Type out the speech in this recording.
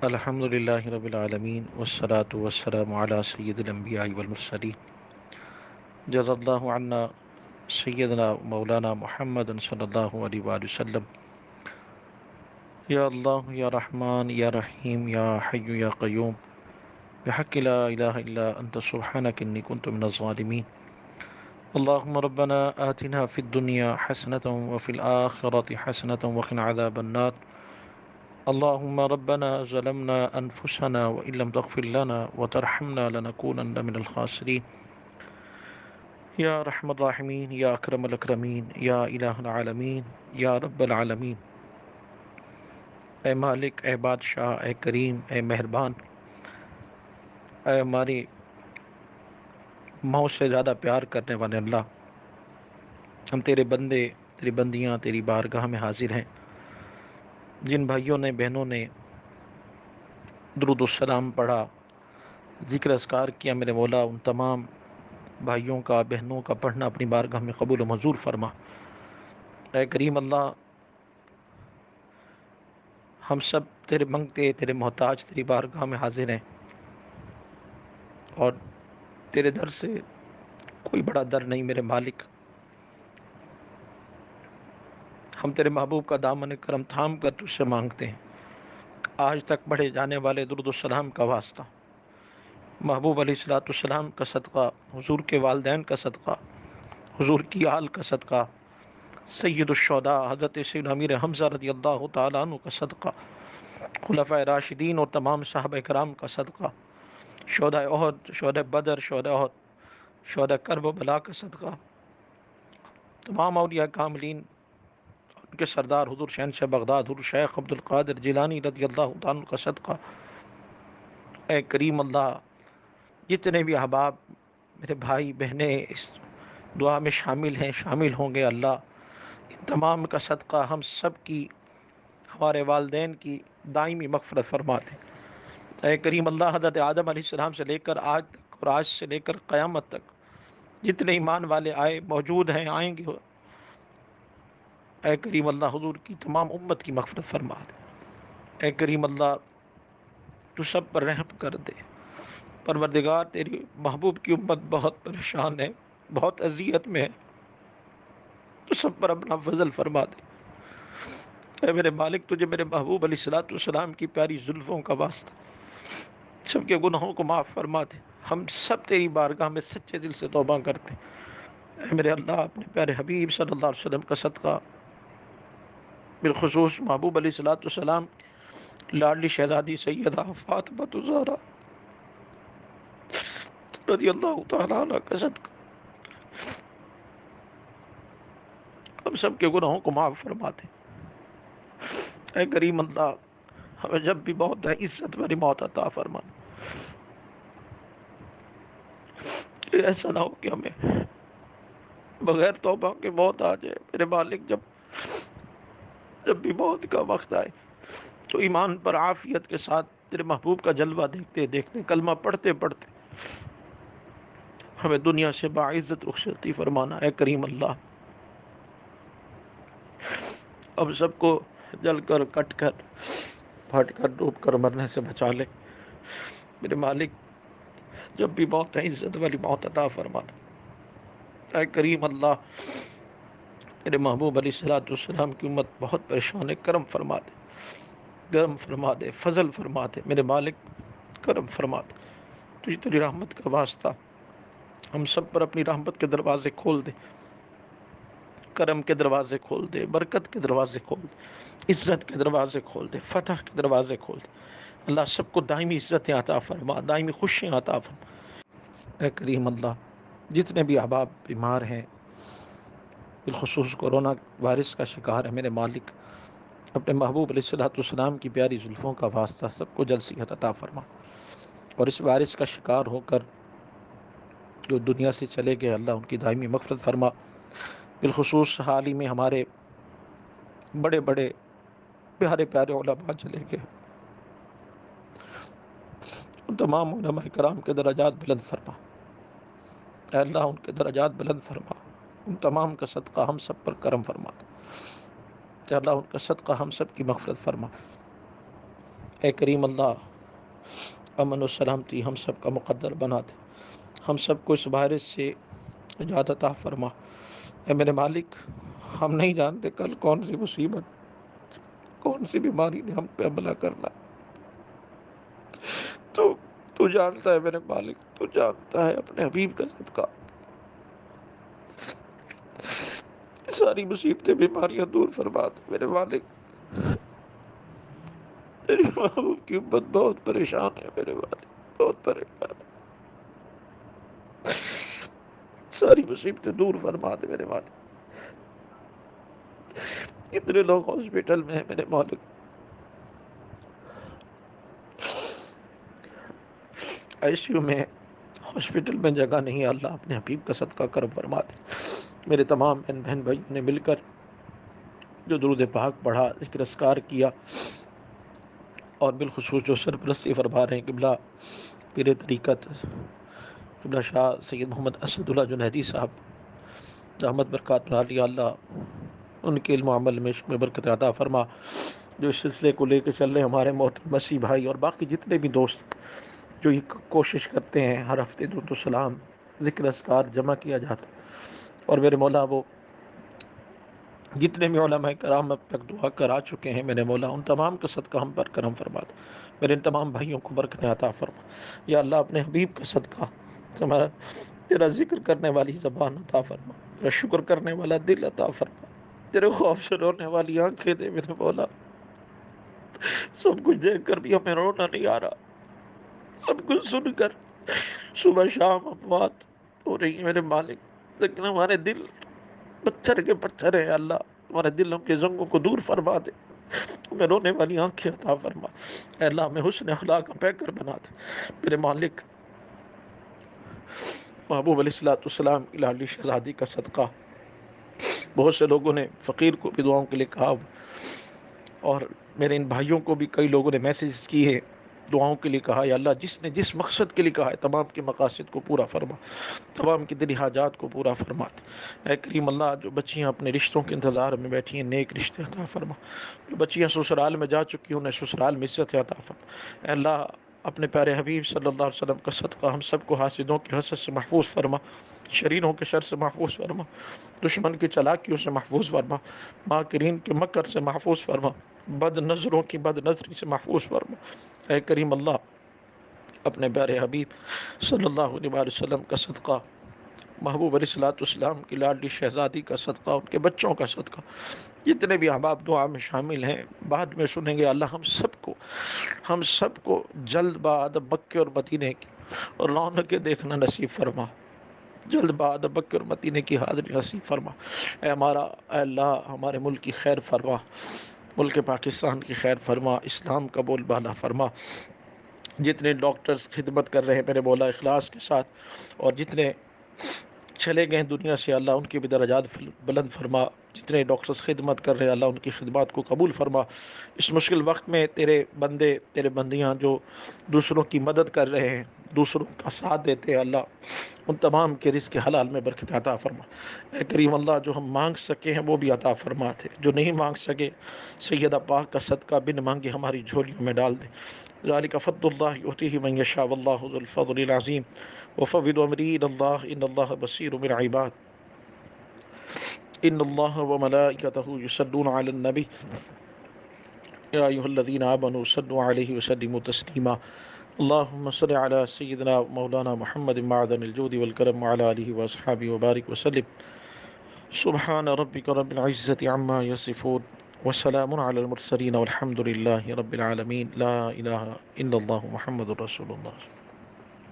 الحمد للہ رب العالمین والصلاة والسلام علی سید الانبیاء والمرسلین جزا اللہ عنا سیدنا مولانا محمد صلی اللہ علیہ وآلہ وسلم. یا اللہ یا رحمن یا رحیم یا حی یا قیوم بحق لا الہ الا انت سبحانک انی کنت من الظالمین. اللہم ربنا آتنا فی الدنیا حسنة وفی الآخرة حسنة وقنا عذاب النار. اللهم ربنا ظلمنا أنفسنا وإن لم تغفر لنا وترحمنا لنكونن من الخاسرين. یا رحم الراحمین یا اکرم الاکرمین یا الہ العالمین یا رب العالمین. اے مالک، اے بادشاہ، اے کریم، اے مہربان، اے ہماری موت سے زیادہ پیار کرنے والے اللہ، ہم تیرے بندے، تیری بندیاں تیری بارگاہ میں حاضر ہیں. جن بھائیوں نے، بہنوں نے درود السلام پڑھا، ذکر اذکار کیا، میرے مولا ان تمام بھائیوں کا، بہنوں کا پڑھنا اپنی بارگاہ میں قبول و منظور فرما. اے کریم اللہ، ہم سب تیرے منگتے، تیرے محتاج، تیری بارگاہ میں حاضر ہیں، اور تیرے در سے کوئی بڑا در نہیں میرے مالک. ہم تیرے محبوب کا دامن کرم تھام کر تجھ سے مانگتے ہیں. آج تک پڑھے جانے والے درود السلام کا واسطہ، محبوب علیہ الصلوۃ والسلام کا صدقہ، حضور کے والدین کا صدقہ، حضور کی آل کا صدقہ، سید الشہداء حضرت سیدنا امیر حمزہ رضی اللہ تعالیٰ عنہ کا صدقہ، خلفائے راشدین اور تمام صحابہ کرام کا صدقہ، شہداء احد، شہداء بدر، شہداء احد، شہداء کرب و بلا کا صدقہ، تمام اولیاء کاملین، ان کے سردار حضور شہنشاہ بغداد حضور شیخ عبد القادر جیلانی رضی اللہ تعالیٰ عنہ کا صدقہ. اے کریم اللہ، جتنے بھی احباب میرے بھائی بہنیں اس دعا میں شامل ہیں، شامل ہوں گے، اللہ ان تمام کا صدقہ ہم سب کی، ہمارے والدین کی دائمی مغفرت فرما دے. اے کریم اللہ، حضرت آدم علیہ السلام سے لے کر آج تک اور آج سے لے کر قیامت تک جتنے ایمان والے آئے، موجود ہیں، آئیں گے، اے کریم اللہ حضور کی تمام امت کی مغفرت فرما دے. اے کریم اللہ، تو سب پر رحم کر دے. پروردگار، تیری محبوب کی امت بہت پریشان ہے، بہت اذیت میں ہے، تو سب پر اپنا فضل فرما دے. اے میرے مالک، تجھے میرے محبوب علیہ الصلوۃ والسلام کی پیاری زلفوں کا واسطہ سب کے گناہوں کو معاف فرما دے. ہم سب تیری بارگاہ میں سچے دل سے توبہ کرتے ہیں. اے میرے اللہ، اپنے پیارے حبیب صلی اللہ علیہ وسلم کا صدقہ، بالخصوص محبوب علیہ الصلوۃ والسلام لاڈلی شہزادی سیدہ فاطمہ الزہرا رضی اللہ تعالیٰ عنہ کا صدقہ، ہم سب کے گناہوں کو معاف فرما دے. اے کریم اللہ، ہمیں جب بھی موت ہے عزت والی موت عطا فرما. ایسا نہ ہو کہ ہمیں بغیر توبہ کے موت آ جائے. میرے مالک، جب بھی موت کا وقت آئے تو ایمان پر عافیت کے ساتھ تیرے محبوب کا جلوہ دیکھتے دیکھتے، کلمہ پڑھتے پڑھتے ہمیں دنیا سے باعزت رخصتی فرمانا. اے کریم اللہ، ہم سب کو جل کر، کٹ کر، پھٹ کر، ڈوب کر مرنے سے بچا لے. میرے مالک، جب بھی موت ہے عزت والی موت عطا فرمانا. اے کریم اللہ، تیرے محبوب علیہ الصلوۃ والسلام کی امت بہت پریشان ہے، کرم فرما دے، کرم فرما دے، فضل فرما دے. میرے مالک، کرم فرما دے. تجھے تیری رحمت کا واسطہ ہم سب پر اپنی رحمت کے دروازے کھول دے، کرم کے دروازے کھول دے، برکت کے دروازے کھول دے، عزت کے دروازے کھول دے، فتح کے دروازے کھول دے. اللہ سب کو دائمی عزتیں عطا فرما، دائمی خوشیاں عطا فرما. اے کریم اللہ، جتنے بھی احباب بیمار ہیں، بالخصوص کورونا وائرس کا شکار ہے، میرے مالک اپنے محبوب علیہ الصلوۃ والسلام کی پیاری زلفوں کا واسطہ سب کو جلد صحت عطا فرما. اور اس وائرس کا شکار ہو کر جو دنیا سے چلے گئے، اللہ ان کی دائمی مغفرت فرما. بالخصوص حال ہی میں ہمارے بڑے بڑے پیارے پیارے علماء چلے گئے، ان تمام علماء کرام کے درجات بلند فرما. اے اللہ، ان کے درجات بلند فرما. ان تمام کا صدقہ ہم سب پر کرم فرما دے. اے اللہ، ان کا صدقہ ہم سب کی مغفرت فرما. اے کریم اللہ امن و سلامتی ہم سب کا مقدر بنا دے، ہم سب کو اس وائرس سے نجات عطا فرما۔ اے میرے مالک، ہم نہیں جانتے کل کون سی مصیبت، کون سی بیماری نے ہم پہ حملہ کرنا، تو جانتا ہے میرے مالک، تو جانتا ہے، اپنے حبیب کا صدقہ ساری مصیبتیں بیماریاں دور فرما دے میرے مالک۔ تیری محبوب کی امت بہت پریشان ہے میرے مالک، بہت پریشان ہے، ساری مصیبتیں دور فرما دے میرے مالک۔ کتنے لوگ ہاسپٹل میں ہیں میرے مالک، آئی سی یو میں، ہاسپٹل میں جگہ نہیں ہے، اللہ اپنے حبیب کا صدقہ کرم فرما دے۔ میرے تمام بہن بھائیوں نے مل کر جو درود پاک پڑھا، ذکر اذکار کیا، اور بالخصوص جو سرپرستی فرما رہے ہیں قبلہ پیر طریقت قبلہ شاہ سید محمد اسد اللہ جنیدی صاحب، رحمت برکات عالیہ، اللہ ان کے علم و عمل میں عشق میں برکت عطا فرما۔ جو اس سلسلے کو لے کے چل رہے ہیں ہمارے محترم مسیح بھائی اور باقی جتنے بھی دوست جو یہ کوشش کرتے ہیں، ہر ہفتے درود و سلام ذکر اذکار جمع کیا جاتا ہے، اور میرے مولا وہ جتنے بھی علماء کرام اب تک دعا کرا چکے ہیں میرے مولا، ان تمام کا صدقہ ہم پر کرم فرما دے، میرے ان تمام بھائیوں کو برکت عطا فرما۔ یا اللہ اپنے حبیب کا صدقہ ہمارا تیرا ذکر کرنے والی زبان عطا فرما، تیرا شکر کرنے والا دل عطا فرما، تیرے خوف سے رونے والی آنکھیں دے میرے مولا۔ سب کچھ دیکھ کر بھی ہمیں رونا نہیں آ رہا، سب کچھ سن کر صبح شام افوات ہو رہی ہے میرے مالک، لیکن ہمارے دل پتھر کے پتھر ہے اللہ، ہمارے دلوں کے زنگوں کو دور فرما دے، ہمیں رونے والی آنکھیں عطا فرما، اے اللہ ہمیں حسن اخلاق کا پیکر بنا دے میرے مالک۔ محبوب علیہ السلام کی لاڈلی شہزادی کا صدقہ، بہت سے لوگوں نے فقیر کو بھی دعاؤں کے لیے کہا، اور میرے ان بھائیوں کو بھی کئی لوگوں نے میسیج کیے، دعاؤں کے لیے کہا، یا اللہ جس نے جس مقصد کے لیے کہا ہے تمام کے مقاصد کو پورا فرما، تمام کی دلی حاجات کو پورا فرما۔ اے کریم اللہ، جو بچیاں اپنے رشتوں کے انتظار میں بیٹھی ہیں نیک رشتے عطا فرما، جو بچیاں سسرال میں جا چکی ہیں انہیں سسرال میں عزت عطا فرما۔ اے اللہ اپنے پیارے حبیب صلی اللہ علیہ وسلم کا صدقہ ہم سب کو حاسدوں کے حسد سے محفوظ فرما، شرینوں کے شر سے محفوظ فرما، دشمن کی چالاکیوں سے محفوظ فرما، ماکرین کے مکر سے محفوظ فرما، بد نظروں کی بد نظری سے محفوظ فرما۔ اے کریم اللہ اپنے پیارے حبیب صلی اللہ علیہ وسلم کا صدقہ، محبوب علیہ السلام کی لاڈلی شہزادی کا صدقہ، ان کے بچوں کا صدقہ، جتنے بھی احباب دعا میں شامل ہیں بعد میں سنیں گے، اللہ ہم سب کو جلد بعد مکے اور مدینے کی اور رونقیں دیکھنا نصیب فرما، جلد بعد مکے اور مدینے کی حاضری نصیب فرما۔ اے اللہ ہمارے ملک کی خیر فرما، ملک پاکستان کی خیر فرما، اسلام کا بول بالا فرما، جتنے ڈاکٹرز خدمت کر رہے ہیں میرے مولا اخلاص کے ساتھ، اور جتنے چلے گئے دنیا سے اللہ ان کے بھی درجات بلند فرما، جتنے ڈاکٹرز خدمت کر رہے ہیں اللہ ان کی خدمات کو قبول فرما۔ اس مشکل وقت میں تیرے بندے تیرے بندیاں جو دوسروں کی مدد کر رہے ہیں، دوسروں کا ساتھ دیتے ہیں، اللہ ان تمام کے رزق حلال میں برکت عطا فرما۔ اے کریم اللہ جو ہم مانگ سکے ہیں وہ بھی عطا فرما تھے، جو نہیں مانگ سکے سیدہ پاک کا صدقہ بن مانگے ہماری جھولیوں میں ڈال دے۔ ذالک فضل اللہ یؤتیہ من یشاء واللہ ذو الفضل العظیم وفوض امری الی اللہ ان اللہ بصیر بالعباد ان اللہ وملائکتہ یصلون علی النبی یا ایھا الذین آمنوا صلوا علیہ وسلموا تسلیما اللہم صل علی سیدنا مولانا محمد معدن الجود والکرم وعلی آلہ واصحابہ وبارک وسلم سبحان ربک رب العزة عما یصفون وسلام علی المرسلین والحمد للہ رب العالمین لا الہ الا اللہ محمد رسول اللہ۔